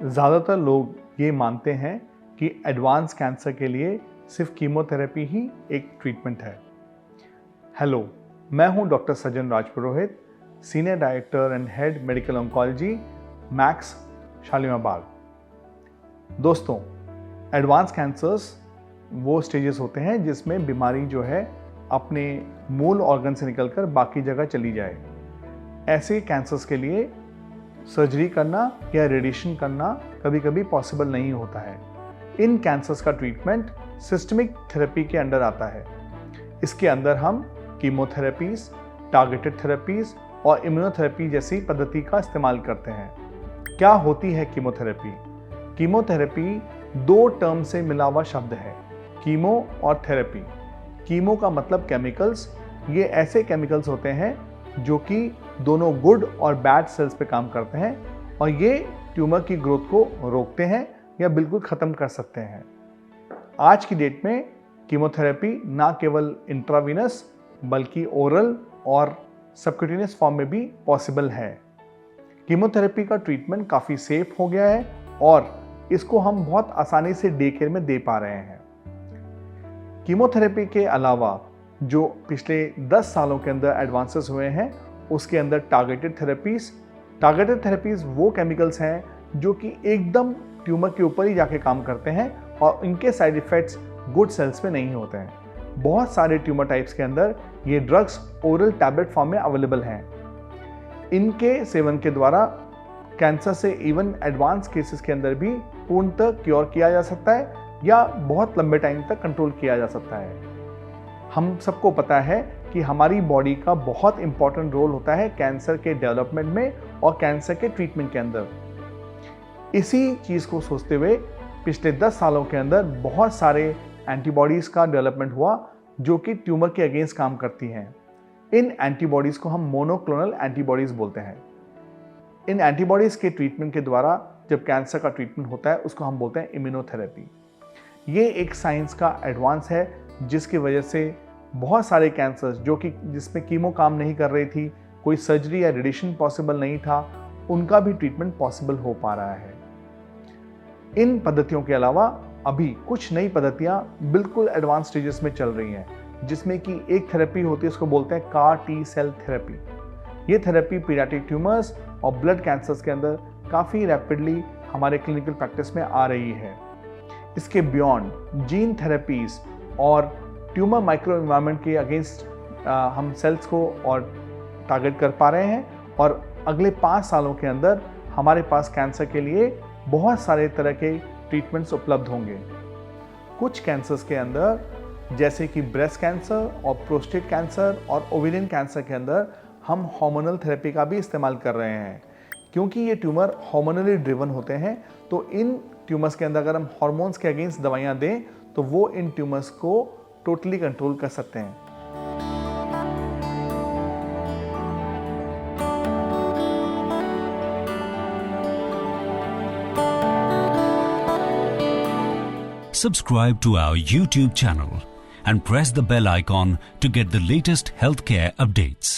ज़्यादातर लोग ये मानते हैं कि एडवांस कैंसर के लिए सिर्फ कीमोथेरेपी ही एक ट्रीटमेंट है। हेलो, मैं हूं doctor Sajjan Rajpurohit, senior director and head medical oncology, Max Shalimar Bagh. दोस्तों, एडवांस कैंसर्स वो स्टेजेस होते हैं जिसमें बीमारी जो है अपने मूल ऑर्गन से निकलकर बाकी जगह चली जाए। ऐसे कैंसर्स के लिए सर्जरी करना या रेडिएशन करना कभी कभी पॉसिबल नहीं होता है। इन कैंसर्स का ट्रीटमेंट सिस्टमिक थेरेपी के अंडर आता है। इसके अंदर हम कीमोथेरेपीज, टारगेटेड थेरेपीज और इम्यूनोथेरेपी जैसी पद्धति का इस्तेमाल करते हैं। क्या होती है कीमोथेरेपी? कीमोथेरेपी दो टर्म से मिला हुआ शब्द है, कीमो और थेरेपी। कीमो का मतलब केमिकल्स। ये ऐसे केमिकल्स होते हैं जो कि दोनों गुड और बैड सेल्स पे काम करते हैं और ये ट्यूमर की ग्रोथ को रोकते हैं या बिल्कुल ख़त्म कर सकते हैं। आज की डेट में कीमोथेरेपी ना केवल इंट्रावीनस बल्कि ओरल और सबक्यूटेनियस फॉर्म में भी पॉसिबल है। कीमोथेरेपी का ट्रीटमेंट काफ़ी सेफ हो गया है और इसको हम बहुत आसानी से डे केयर में दे पा रहे हैं। कीमोथेरेपी के अलावा जो पिछले 10 सालों के अंदर एडवांसेस हुए हैं उसके अंदर टारगेटेड थेरेपीज वो केमिकल्स हैं जो कि एकदम ट्यूमर के ऊपर ही जाके काम करते हैं और इनके साइड इफ़ेक्ट्स गुड सेल्स में नहीं होते हैं। बहुत सारे ट्यूमर टाइप्स के अंदर ये ड्रग्स ओरल टैबलेट फॉर्म में अवेलेबल हैं। इनके सेवन के द्वारा कैंसर से इवन एडवांस केसेस के अंदर भी पूर्णतः क्योर किया जा सकता है या बहुत लंबे टाइम तक कंट्रोल किया जा सकता है। हम सबको पता है कि हमारी बॉडी का बहुत इंपॉर्टेंट रोल होता है कैंसर के डेवलपमेंट में और कैंसर के ट्रीटमेंट के अंदर। इसी चीज़ को सोचते हुए पिछले 10 सालों के अंदर बहुत सारे एंटीबॉडीज़ का डेवलपमेंट हुआ जो कि ट्यूमर के अगेंस्ट काम करती हैं। इन एंटीबॉडीज़ को हम मोनोक्लोनल एंटीबॉडीज़ बोलते हैं। इन एंटीबॉडीज़ के ट्रीटमेंट के द्वारा जब कैंसर का ट्रीटमेंट होता है उसको हम बोलते हैं इम्यूनोथेरेपी। ये एक साइंस का एडवांस है जिसकी वजह से बहुत सारे कैंसर्स जो कि जिसमें कीमो काम नहीं कर रही थी, कोई सर्जरी या रेडिएशन पॉसिबल नहीं था, उनका भी ट्रीटमेंट पॉसिबल हो पा रहा है। इन पद्धतियों के अलावा अभी कुछ नई पद्धतियां बिल्कुल एडवांस स्टेजेस में चल रही हैं, जिसमें कि एक थेरेपी होती है, उसको बोलते हैं CAR T-सेल थेरेपी। ये थेरेपी पीडियाट्रिक ट्यूमर्स और ब्लड कैंसर्स के अंदर काफ़ी रैपिडली हमारे क्लिनिकल प्रैक्टिस में आ रही है। इसके बियॉन्ड जीन थेरेपीज और ट्यूमर माइक्रो एनवायरनमेंट के अगेंस्ट हम सेल्स को और टारगेट कर पा रहे हैं और अगले 5 सालों के अंदर हमारे पास कैंसर के लिए बहुत सारे तरह के ट्रीटमेंट्स उपलब्ध होंगे। कुछ कैंसर्स के अंदर जैसे कि ब्रेस्ट कैंसर और प्रोस्टेट कैंसर और ओवेरियन कैंसर के अंदर हम हार्मोनल थेरेपी का भी इस्तेमाल कर रहे हैं। क्योंकि ये ट्यूमर हार्मोनली ड्रिवन होते हैं तो इन ट्यूमर्स के अंदर अगर हम हार्मोन्स के अगेंस्ट दवाइयाँ दें तो वो इन ट्यूमर्स को टोटली कंट्रोल कर सकते हैं। Subscribe to our YouTube channel and press the bell icon to get the latest healthcare updates.